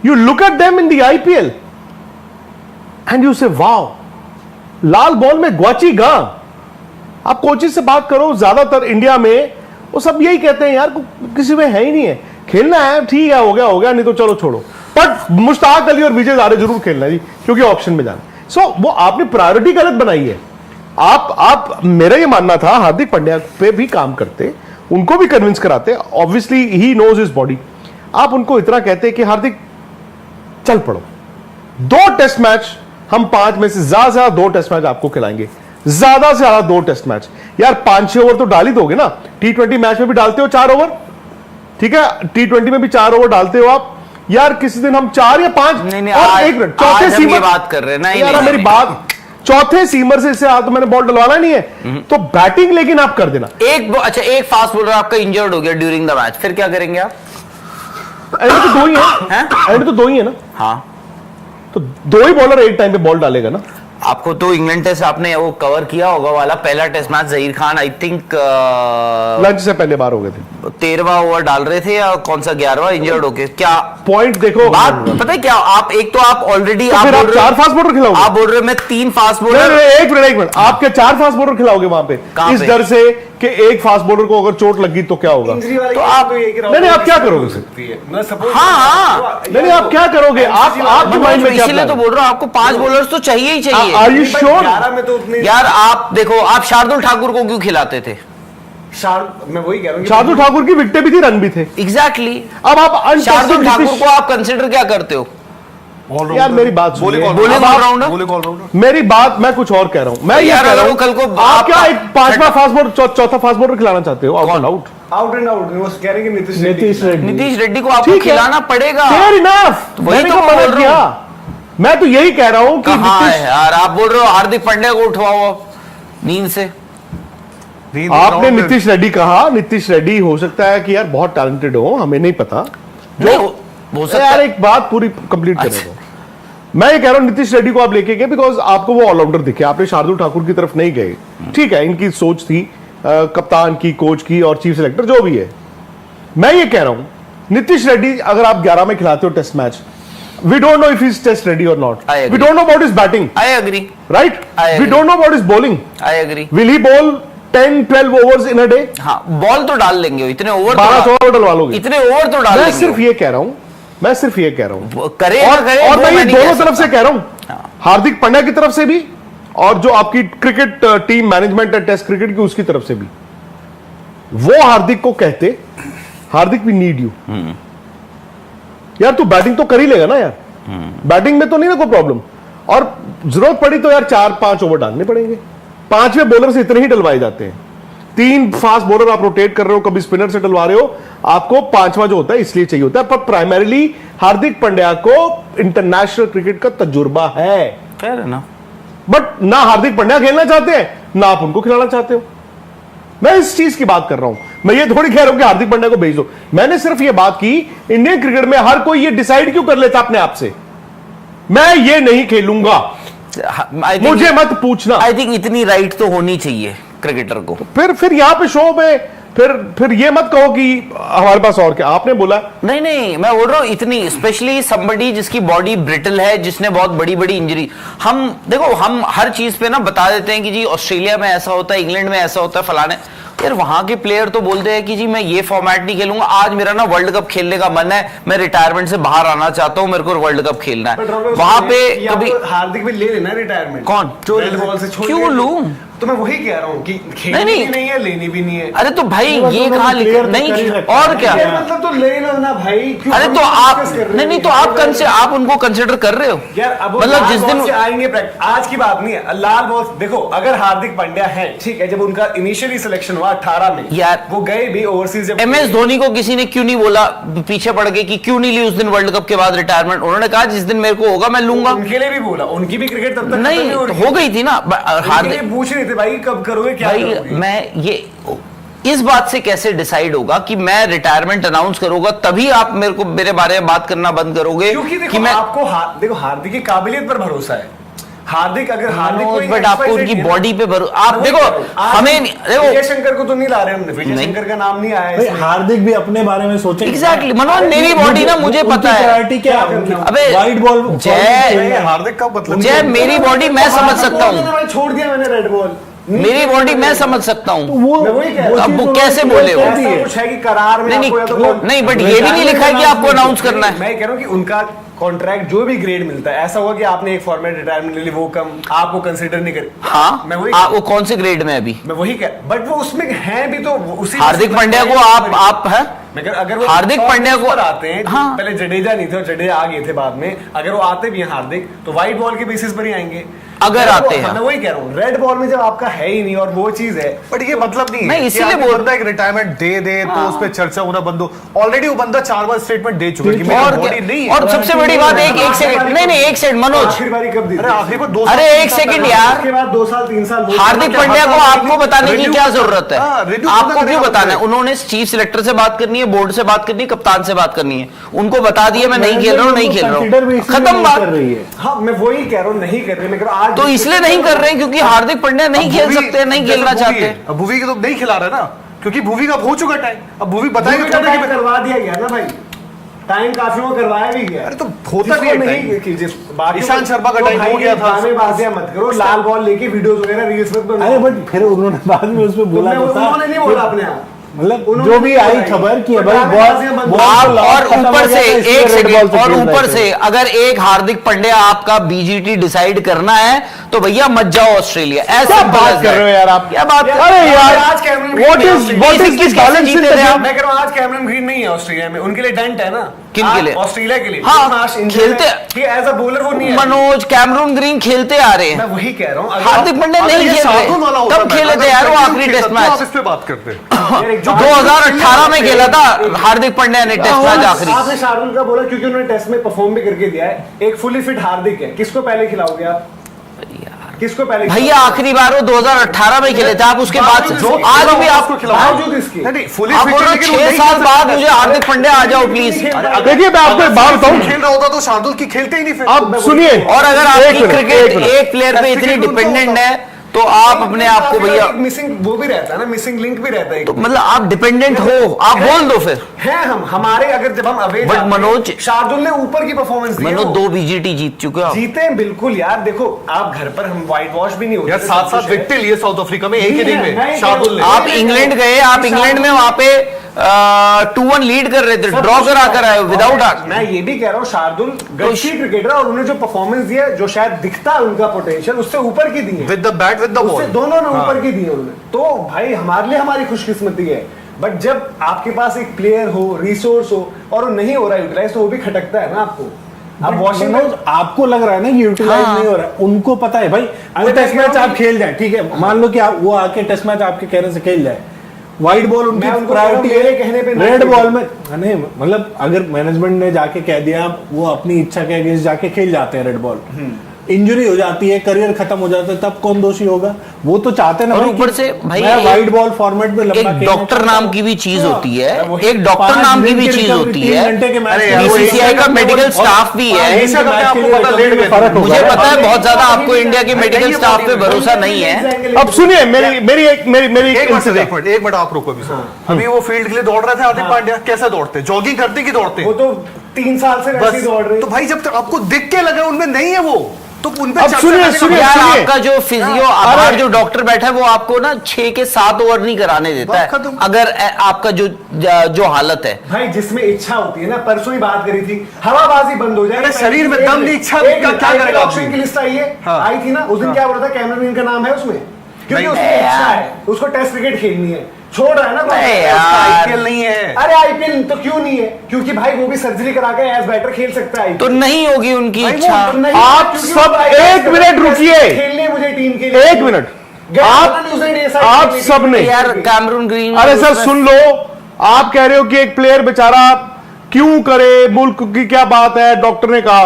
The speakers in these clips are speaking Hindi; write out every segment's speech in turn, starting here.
You look at them in the IPL and you say, wow, Lal ball में ग्वाची गां। आप कोचिज से बात करो, ज्यादातर इंडिया में वो सब यही कहते हैं, यार किसी में है ही नहीं है, खेलना है ठीक है, हो गया, नहीं तो चलो छोड़ो। बट मुश्ताक अली और विजय हजारे जरूर खेलना है जी, क्योंकि ऑप्शन में जाना। सो वो आपने प्रायोरिटी गलत बनाई है। आप मेरा ये मानना था हार्दिक पांड्या पे भी काम करते, उनको भी कन्विंस कराते। Obviously he knows his body. आप उनको इतना कहते कि हार्दिक चल पड़ो, 2 टेस्ट मैच हम 5 में से ज्यादा 2 टेस्ट मैच आपको खिलाएंगे, ज्यादा से ज्यादा 2 टेस्ट मैच। यार 5-6 ओवर तो डाल ही दोगे ना। T20 मैच में भी डालते हो 4 ओवर, ठीक है, T20 में भी 4 ओवर डालते हो आप। यार किसी दिन हम 4 या 5 और 1 मिनट चौथे सीमर बात कर रहे हैं यार, मेरी बात, चौथे सीमर से इससे तो मैंने बॉल डलवाना नहीं है, तो बैटिंग लेकिन आप कर देना। अच्छा, एक फास्ट बॉलर आपका इंजर्ड हो गया ड्यूरिंग द मैच, फिर क्या करेंगे आप? एंड तो 2 ही है, एंड तो 2 ही है ना। हाँ, तो 2 ही बॉलर एक टाइम पे बॉल डालेगा ना। आपको तो इंग्लैंड टेस्ट आपने वो कवर किया होगा वाला पहला test match, Zaheer Khan I think lunch से पहले बार हो गए थे, 13वां ओवर डाल रहे थे या कौन सा 11वां, इंजर्ड होके। क्या पॉइंट देखो, बात पता है क्या, आप एक तो आप ऑलरेडी तो आप 4 फास्ट बॉलर खिलाओगे, आप बोल रहे मैं 3 फास्ट बॉलर। एक मिनट, आप क्या 4 फास्ट बॉलर खिलाओगे वहां पे, इस डर से कि एक फास्ट बॉलर को अगर चोट लगी तो क्या होगा? तो आप नहीं, आप क्या करोगे? हाँ, नहीं, आप क्या करोगे? आपके माइंड में क्या? इसलिए तो बोल रहा हूँ आपको 5 बॉलर्स तो चाहिए ही चाहिए। Are you sure? यार आप देखो, आप शार्दुल ठाकुर को क्यों खिलाते थे? मैं वही कह रहा हूँ, शार्दुल ठाकुर की विकेटें भी थी, रन भी थे। एग्जैक्टली। अब आप शार्दुल ठाकुर को आप कंसिडर क्या करते हो? यार मेरी बात सुनिए, मेरी बात, मैं कुछ और कह रहा हूं। मैं ये कह रहा हूं कल को आप क्या एक 5वां फास्ट बॉलर, चौथा फास्ट बॉलर खिलाना चाहते हो? Out and out, out and out. वो कह रहे हैं कि नीतीश रेड्डी को आपको खिलाना पड़ेगा। फेयर इनफ, वही तो बोल रहा हूं। मैं तो यही कह रहा हूं कि यार आप बोल रहे हो हार्दिक पांड्या को उठवाओ नींद से। आपने नीतीश रेड्डी कहा, नीतीश रेड्डी हो सकता है कि यार बहुत टैलेंटेड हो, हमें नहीं पता, जो यार एक बात पूरी कंप्लीट करने दो। मैं ये कह रहा हूं नीतीश रेड्डी को आप लेके गए बिकॉज आपको वो ऑलराउंडर दिखे, आपने शार्दुल ठाकुर की तरफ नहीं गए। ठीक है, इनकी सोच थी कप्तान की, कोच की और चीफ सेलेक्टर जो भी है। मैं ये कह रहा हूं नीतीश रेड्डी अगर आप 11 में खिलाते हो test match, we don't know if he's test ready or not. We don't know about his batting. I agree. Right? We don't know about his bowling. I agree. Will he bowl 10-12 overs in a day? हाँ, बॉल तो डाल लेंगे, इतने ओवर 12 ओवर डलवा लोगे, इतने ओवर तो डाल लेंगे। मैं सिर्फ ये कह रहा हूं, करे और मैं दोनों तरफ से कह रहा हूं, हार्दिक पांड्या की तरफ से भी और जो आपकी क्रिकेट टीम मैनेजमेंट है टेस्ट क्रिकेट की, उसकी तरफ से भी। वो हार्दिक को कहते, हार्दिक वी नीड यू यार, तू बैटिंग तो कर ही लेगा ना यार, बैटिंग में तो नहीं ना कोई प्रॉब्लम, और जरूरत पड़ी तो यार 4-5 ओवर डालने पड़ेंगे। 5वें बॉलर से इतने ही डलवाए जाते हैं। 3 फास्ट बॉलर आप रोटेट कर रहे हो, कभी स्पिनर से डलवा रहे हो, आपको 5वां जो होता है इसलिए चाहिए होता है। पर प्राइमरीली हार्दिक पांड्या को इंटरनेशनल क्रिकेट का तजुर्बा है, फेयर है ना, बट ना हार्दिक पांड्या खेलना चाहते हैं, ना आप उनको खिलाना चाहते हो। मैं इस चीज की बात कर रहा हूं, मैं ये थोड़ी कह रहा हूं कि हार्दिक पांड्या को भेज दो। मैंने सिर्फ ये बात की, इंडियन क्रिकेट में हर कोई ये डिसाइड क्यों कर लेता अपने आप से, मैं ये नहीं खेलूंगा, मुझे मत पूछना। आई थिंक इतनी राइट तो होनी चाहिए क्रिकेटर को। फिर यहां पे शो में फिर ये मत कहो कि हमारे पास और क्या, आपने बोला। नहीं, मैं बोल रहा हूं इतनी, स्पेशली समबडी जिसकी बॉडी ब्रिटल है, जिसने बहुत बड़ी बड़ी इंजरी। हम देखो, हम हर चीज पे ना बता देते हैं कि जी ऑस्ट्रेलिया में ऐसा होता है, इंग्लैंड में ऐसा होता है, फलाने। यार वहां के प्लेयर तो बोलते हैं कि जी मैं ये फॉर्मेट नहीं खेलूंगा, आज मेरा ना वर्ल्ड कप खेलने का मन है, मैं रिटायरमेंट से बाहर आना चाहता हूं, मेरे को वर्ल्ड कप खेलना है। वहां पे कभी हार्दिक भी ले लेना रिटायरमेंट। कौन? बॉल से छोड़ क्यों लूं? तो मैं वही कह रहा हूँ कि खेलनी भी नहीं है, लेनी भी नहीं है। अरे तो भाई ये कहाँ लिखा नहीं, और क्या मतलब, तो ले लो ना भाई। अरे तो आप नहीं तो आप उनको कंसिडर कर रहे हो यार, मतलब जिस दिन आएंगे, आज की बात नहीं है। लाल बॉल देखो, अगर हार्दिक पांड्या है, ठीक है, जब उनका इनिशियली सिलेक्शन हुआ 18 में, यार वो गए भी ओवरसीज। MS धोनी को किसी ने क्यों नहीं बोला पीछे पड़ गए कि क्यों नहीं ली उस दिन वर्ल्ड कप के बाद रिटायरमेंट? उन्होंने कहा जिस दिन मेरे को होगा मैं लूंगा। उनके लिए भी बोला, उनकी भी क्रिकेट तब तक नहीं हो गई थी ना। हार्दिक पूछ रहे थे भाई कब करोगे, क्या करोगे? मैं ये इस बात से कैसे डिसाइड होगा कि मैं रिटायरमेंट अनाउंस करूंगा तभी आप मेरे बारे में बात करना बंद करोगे? क्योंकि देखो, कि मैं आपको देखो हार्दिक की काबिलियत पर भरोसा है, हार्दिक अगर हार्दिक कोई बट आपको XYZ उनकी नहीं है बॉडी पे भरोसा, आप ना, देखो वही कह रहा हूं। आज हमें देखो विजय शंकर को तो नहीं ला रहे हैं, विजय नहीं। शंकर का नाम नहीं आया है भाई इसमें। हार्दिक भी अपने बारे में सोचे। एग्जैक्टली मनोज, मेरी बॉडी ना मुझे पता है। प्रायोरिटी क्या है उनकी? अबे, वाइट बॉल जय हार्दिक का मतलब जय मेरी बॉडी मैं समझ सकता हूँ, मैंने छोड़ दिया मैंने रेड बॉल, मेरी बॉडी मैं समझ सकता हूँ। वो मैं वही कह रहा हूं। अब वो कैसे बोले हो? ऐसा कुछ है कि करार में नहीं आपको या तो नहीं बट ये भी नहीं लिखा है कि आपको अनाउंस करना है। मैं कह रहा हूँ कि उनका कॉन्ट्रैक्ट जो भी ग्रेड मिलता है, ऐसा हुआ कि आपने एक फॉर्मेट रिटायरमेंट ले ली, वो कम आपको कंसीडर नहीं करे। हाँ मैं वही वो कौन से ग्रेड में है अभी? मैं वही कह, बट वो उसमें है भी तो उसी हार्दिक पांड्या को आप है मगर अगर वो हार्दिक पांड्या को पर आते हैं, हाँ। पहले जडेजा नहीं थे और जडेजा आ गए थे बाद में, अगर वो आते भी हैं हार्दिक तो व्हाइट बॉल के बेसिस पर ही आएंगे अगर आते हैं। मैं वही कह रहा हूँ, रेड बॉल में जब आपका है ही नहीं और वो चीज है, बट ये मतलब नहीं नहीं, है इसीलिए कि आदमी बोल- बंदा एक रिटायरमेंट दे तो हाँ। उस पे चर्चा होना बंद हो। ऑलरेडी वो बंदा 4 बार स्टेटमेंट दे चुका है कि मेरी और बॉडी नहीं है। और सबसे बड़ी बात एक सेकंड, नहीं एक सेकंड मनोज, आखिरी बारी कब दी थी? अरे आखिरी को 2 अरे एक सेकंड यार, उसके बाद 2 साल 3 साल हार्दिक पांड्या को आपको बताने की रिव्यू- क्या जरूरत है? हाँ, रिव्यू आपको करना क्यों करेगा बताना है? बंदा। उन्होंने चीफ सिलेक्टर से बात करनी है, बोर्ड से बात करनी है, कप्तान से बात करनी है, उनको बता दिया मैं नहीं खेल रहा हूँ, नहीं खेल रहा हूँ, खत्म बात। हाँ मैं वही कह रहा हूँ, नहीं कर रहे, मैं कह रहा हूं, आज तो इसलिए नहीं कर रहे हैं क्योंकि हार्दिक पांड्या नहीं खेल सकते, नहीं खेलना चाहते। अब भुवी के तो नहीं खिला रहा ना, क्योंकि भुवी का अब हो चुका टाइम। अब भुवी बताएगा भूमि का थोड़ा टाइम कि करवा दिया गया ना भाई, टाइम काफियों को करवाया भी गया। अरे तो होता भी है जिसको टाइम। नहीं कि जिस बाकी ईशांत शर्मा का तो टाइम हो भाई गया था। ड्रामेबाजियां मत करो, लाल बॉल लेके वीडियोस वगैरह रील्स मत बनाओ। अरे बट फिर उन्होंने बाद में उसमें बोला तो था, उन्होंने नहीं बोला अपने आप, मतलब उन्होंने जो भी नहीं आई बोला। खबर कि तो भाई ड्रामेबाजियां बॉल मत बॉल करो। आप तो और खत्म हो ऊपर गया से था, इसलिए एक रेड बॉल सेकंड, से और खेल रहे ऊपर थे। से अगर एक हार्दिक पांड्या आपका बीजीटी डिसाइड करना है तो भैया मत जाओ ऑस्ट्रेलिया। ऐसा क्या बात कर रहे हो यार आप? क्या बात कर अरे यार, आज कैमरन ग्रीन व्हाट नहीं है is Australia. This balance in the game? मैं कह रहा हूं आज कैमरन ग्रीन नहीं है ऑस्ट्रेलिया में, उनके लिए डेंट है ना। किन के लिए? ऑस्ट्रेलिया के लिए। हाँ, आज इंडिया खेलते- में कि एज अ बॉलर वो नहीं है। मनोज कैमरून ग्रीन खेलते आ रहे मैं हैं, वही कह रहा हूं, हार्दिक पांड्या अगर नहीं ये खेल शार्दुल वाला रहे, होता तब ना, खेले थे अगर यार वो कंटिन्यू आखिरी खेलता टेस्ट तो आप मैच इस पे बात करते। जो 2018 में खेला था हार्दिक पांड्या ने टेस्ट मैच आखिरी। आपने शार्दुल का बोला क्योंकि उन्होंने टेस्ट में परफॉर्म भी करके दिया है। एक फुली फिट हार्दिक है, किसको पहले खिलाओगे आप? किसको पहले भैया आखिरी बार वो 2018 में खेले थे, आप उसके बाद से जो आज भी आपको बावजूद इसके नहीं फुली आप फिट बोल रहे हो लेकिन वो 6 नहीं साल खेल बाद सकता। मुझे हार्दिक पांड्या आ जाओ प्लीज। देखिए मैं आपको एक बात बताऊं, खेल रहा होता तो शार्दुल की खेलते ही नहीं फिर। अब सुनिए, और अगर एक आपकी मिनट, क्रिकेट एक मिनट। एक प्लेयर पे इतनी डिपेंडेंट है तो आप अपने आप को भैया, मिसिंग वो भी रहता है ना, मिसिंग लिंक भी रहता है। तो मतलब आप डिपेंडेंट हो, आप बोल दो फिर। हैं हम, हमारे अगर जब हम अवे But जाते हैं, मनोज- शार्दुल ने ऊपर की परफॉर्मेंस दी है मनोज वो। 2 बीजीटी जीत चुके हो आप। जीते हैं बिल्कुल यार, देखो आप घर पर हम व्हाइट वॉश भी नहीं होते यार थे, 7-7 सब कुछ है। विकेट लिए साउथ अफ्रीका में एक ही दिन मैं में ही शार्दुल ने। कह रहा हूं। आप इंग्लैंड गए, आप इंग्लैंड में वहां पे 2-1 लीड कर रहे थे, सब ड्रॉ कुछ करा है। कर आए विदाउट आर्ट। मैं ये भी कह रहा हूँ शार्दुल गच्छी क्रिकेटर और उन्हें जो परफॉर्मेंस दिया, जो शायद दिखता है उनका पोटेंशियल, उससे ऊपर की दी है। With the bat with the उससे बॉल दोनों ने ऊपर की दी है उन्होंने। तो भाई हमारे लिए हमारी खुशकिस्मती है, बट जब आपके पास एक प्लेयर हो, रिसोर्स हो और वो नहीं हो रहा यूटिलाइज, तो वो भी खटकता है ना आपको। अब वॉशिंगटन मनोज, आपको लग रहा है ना कि यूटिलाइज हाँ। नहीं हो रहा है, उनको पता है भाई। अगर मैं टेस्ट कह रहा मैच हूं आप कि- खेल जाए, ठीक है, मान लो कि आप वो आके टेस्ट मैच आपके कहने से खेल जाए, व्हाइट बॉल उनकी मैं उनको प्रायोरिटी कह रहा हूं, मेरे कहने पे है, ना रेड खेलें। बॉल में नहीं, मतलब अगर मैनेजमेंट ने जाके कह दिया, वो अपनी इच्छा के अगेंस्ट जाके खेल जाते हैं रेड बॉल, इंजरी हो जाती है, करियर खत्म हो जाता है, तब कौन दोषी होगा? वो तो चाहते हैं ना और भाई ऊपर कि से भाई मैं एक- व्हाइट बॉल फॉर्मेट में लंबा एक खेलना डॉक्टर चाहता नाम हूं। की भी चीज हाँ। होती है, वही- एक डॉक्टर 5 नाम की दिन भी की चीज recovery, होती 3 है। घंटे के मैच अरे के यार, लिए वो बीसीसीआई का और मेडिकल 5 स्टाफ भी है। दिन के एशिया कप में मैच के आपको लिए पता recovery लेट में गए। फर्क होगा। मुझे पता है बहुत ज्यादा अभी आपको भी इंडिया के नहीं, मेडिकल ये स्टाफ पे बॉडी- भरोसा नहीं है। अब सुनिए मेरी एक एक इंसिडेंट। मिनट आप रोको अभी सर। अभी वो फील्ड के लिए दौड़ रहे थे हार्दिक पांड्या, कैसे दौड़ते? जॉगिंग करते कि दौड़ते? वो तो 3 साल से वैसे बस ही दौड़ रहे तो भाई जब तक आपको दिख के लगा उनमें नहीं है वो, तो उन पे अब चर्चा सुनिए, करने का सुनिए, यार सुनिए। आपका जो फिजियो आधार जो डॉक्टर बैठा है वो आपको ना 6 के 7 ओवर नहीं कराने देता बस है, खत्म। अगर आपका जो हालत है। भाई जिसमें इच्छा होती है ना, परसों ही बात करी थी, हवाबाजी बंद हो जाए। अरे शरीर में दम नहीं, इच्छा एक क्या करेगा ऑप्शन आदमी? की लिस्ट आई है, हाँ। आई थी ना उस दिन, क्या बोला था कैमरन ग्रीन का नाम है उसमें, क्योंकि नहीं। उसकी इच्छा है, उसको टेस्ट क्रिकेट खेलनी है, छोड़ रहा है ना नहीं यार। आईपीएल नहीं है। अरे आईपीएल तो क्यों नहीं है? क्योंकि भाई वो भी सर्जरी करा के एज बैटर खेल सकता है तो नहीं होगी उनकी भाई वो इच्छा। तो नहीं, आप क्योंकि सब वो एक मिनट रुकिए। खेलनी है मुझे टीम के लिए। एक मिनट, आप सब ने यार कैमरून ग्रीन, अरे सर सुन लो, आप कह रहे हो कि एक प्लेयर बेचारा क्यों करे, मुल्क की क्या बात है, डॉक्टर ने कहा।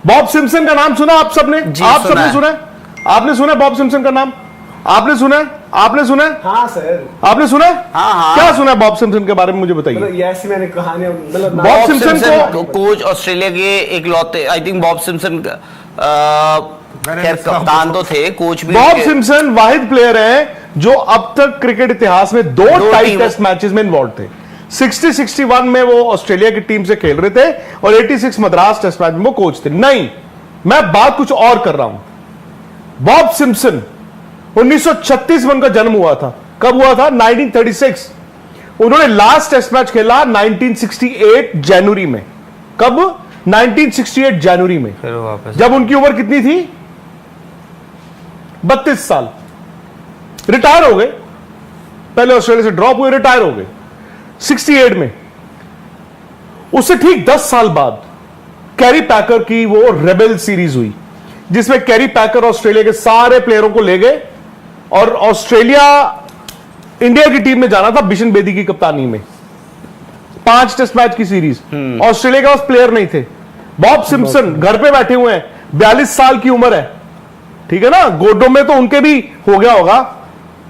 बॉब सिम्पसन का नाम सुना आप सबने? जी, आप सुना सबने है। सुना है? आपने सुना है बॉब सिम्पसन का नाम? आपने सुना है? आपने सुना है? हाँ सर, आपने सुना है? हाँ, हाँ। क्या सुना है बॉब सिम्पसन के बारे में मुझे बताइए। मतलब ये ऐसी मैंने कहानी मतलब बॉब बॉब सिम्पसन सिम्पसन को- कोच ऑस्ट्रेलिया के एक लौते, आई थिंक बॉब सिम्पसन खैर कप्तान तो थे, कोच भी बॉब उनके- सिम्पसन वाहिद प्लेयर है जो अब तक क्रिकेट इतिहास में दो टाई टीम- टेस्ट मैचेस में इन्वॉल्व थे। 60-61 में वो ऑस्ट्रेलिया की टीम से खेल रहे थे और 86 मद्रास टेस्ट मैच में वो कोच थे। नहीं, मैं बात कुछ और कर रहा हूं। बॉब सिम्पसन 1936 में उनका जन्म हुआ था। कब हुआ था? 1936। उन्होंने लास्ट टेस्ट मैच खेला 1968 जनवरी में। कब? 1968 जनवरी में, फिर वापस जब उनकी उम्र कितनी थी? 32 साल। रिटायर हो गए, पहले ऑस्ट्रेलिया से ड्रॉप हुए, रिटायर हो गए 68 में। उससे ठीक 10 साल बाद कैरी पैकर की वो रेबेल सीरीज हुई, जिसमें कैरी पैकर ऑस्ट्रेलिया के सारे प्लेयरों को ले गए और ऑस्ट्रेलिया इंडिया की टीम में जाना था बिशन बेदी की कप्तानी में। 5 टेस्ट मैच की सीरीज, ऑस्ट्रेलिया के पास प्लेयर नहीं थे। बॉब सिम्पसन घर पे बैठे हुए हैं, 42 साल की उम्र है, ठीक है ना, गोडों में तो उनके भी हो गया होगा।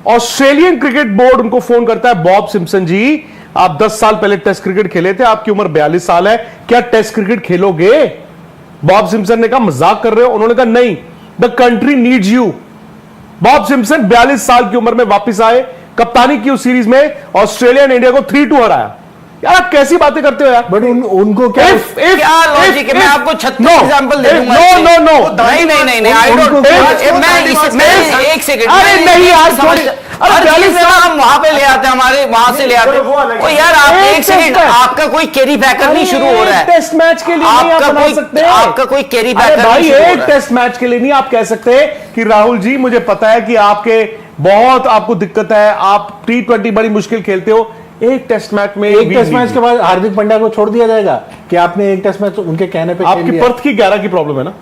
ऑस्ट्रेलियन क्रिकेट बोर्ड उनको फोन करता है, बॉब सिम्पसन जी आप 10 साल पहले टेस्ट क्रिकेट खेले थे, आपकी उम्र 42 साल है, क्या टेस्ट क्रिकेट खेलोगे? बॉब सिम्पसन ने कहा मजाक कर रहे हो? उन्होंने कहा नहीं, the country needs you. Bob Simpson 42 साल की उम्र में वापस आए, कप्तानी की उस सीरीज में ऑस्ट्रेलिया ने इंडिया को 3-2 हराया। यार आप कैसी बातें करते हो यार? बट उनको क्या क्या लॉजिक है? मैं आपको 36 एग्जांपल दे दूंगा। नो नहीं, आई डोंट। मैं एक सेकंड, अरे नहीं यार, हर चीज में हम वहां पे ले आते हैं, हमारे वहां से ले आते हैं। ओ यार आप एक सेकंड, आपका कोई कैरी पैकर नहीं शुरू हो रहा है। टेस्ट मैच के लिए नहीं आप बना सकते। आपका कोई कैरी पैकर भाई नहीं शुरू हो एक रहा है। टेस्ट मैच के लिए नहीं आप कह सकते कि राहुल जी मुझे पता है कि आपके बहुत आपको दिक्कत है, आप T20 बड़ी मुश्किल खेलते हो, एक टेस्ट मैच में एक टेस्ट मैच के बाद हार्दिक पांड्या को छोड़ दिया जाएगा कि आपने एक टेस्ट मैच उनके कहने पे खेल आपकी लिया? पर्थ की 11 की प्रॉब्लम है ना?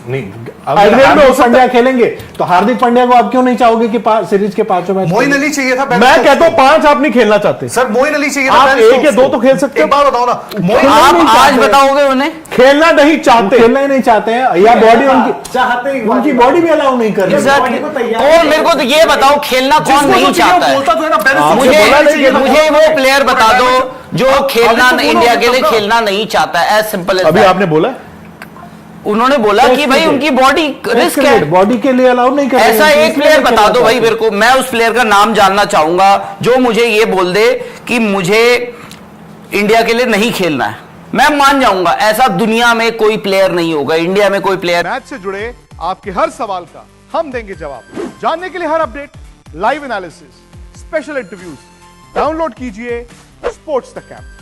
नहीं, आयरलैंड में हो हार्दिक सकता पांड्या खेलेंगे तो हार्दिक पांड्या को आप क्यों नहीं चाहोगे कि सीरीज के 5 मैच मोइन अली चाहिए था। मैं कहता हूं 5 आप नहीं खेलना चाहते सर मोइन अली चाहिए था। आप बेन एक या स्टोक्स 2 को। तो खेल सकते हो। एक बार बताओ ना, मोइन आप नहीं आज चाहते। बताओगे उन्हें? खेलना नहीं चाहते, खेलना ही नहीं चाहते हैं या बॉडी उनकी चाहते ही उनकी बॉडी भी अलाउ नहीं कर रही। Exactly। बॉडी को तैयार और मेरे को तो ये बताओ, खेलना कौन जिसको नहीं जो चाहिए चाहता वो है? बोलता तो है ना, बेन हाँ, स्टोक्स मुझे को बोला बोलना नहीं, चाहिए था। मुझे वो प्लेयर बता दो जो खेलना अभी तो इंडिया बोलो के लिए मतलब। खेलना नहीं चाहता है। एज सिंपल एज अभी आपने बोला उन्होंने बोला कि भाई उनकी बॉडी रिस्क है, बॉडी के लिए अलाउ नहीं कर रहे ऐसा हैं, एक इसलिए प्लेयर नहीं बता खेलना दो भाई चाहते। मेरे को। मैं उस प्लेयर का नाम जानना चाहूंगा जो मुझे ये बोल दे कि मुझे इंडिया के लिए नहीं खेलना है। मैं मान जाऊंगा ऐसा दुनिया में कोई प्लेयर नहीं होगा, इंडिया में कोई प्लेयर। मैच से जुड़े आपके हर सवाल का हम देंगे जवाब। जानने के लिए हर update, live analysis, special interviews download कीजिए स्पोर्ट्स तक ऐप।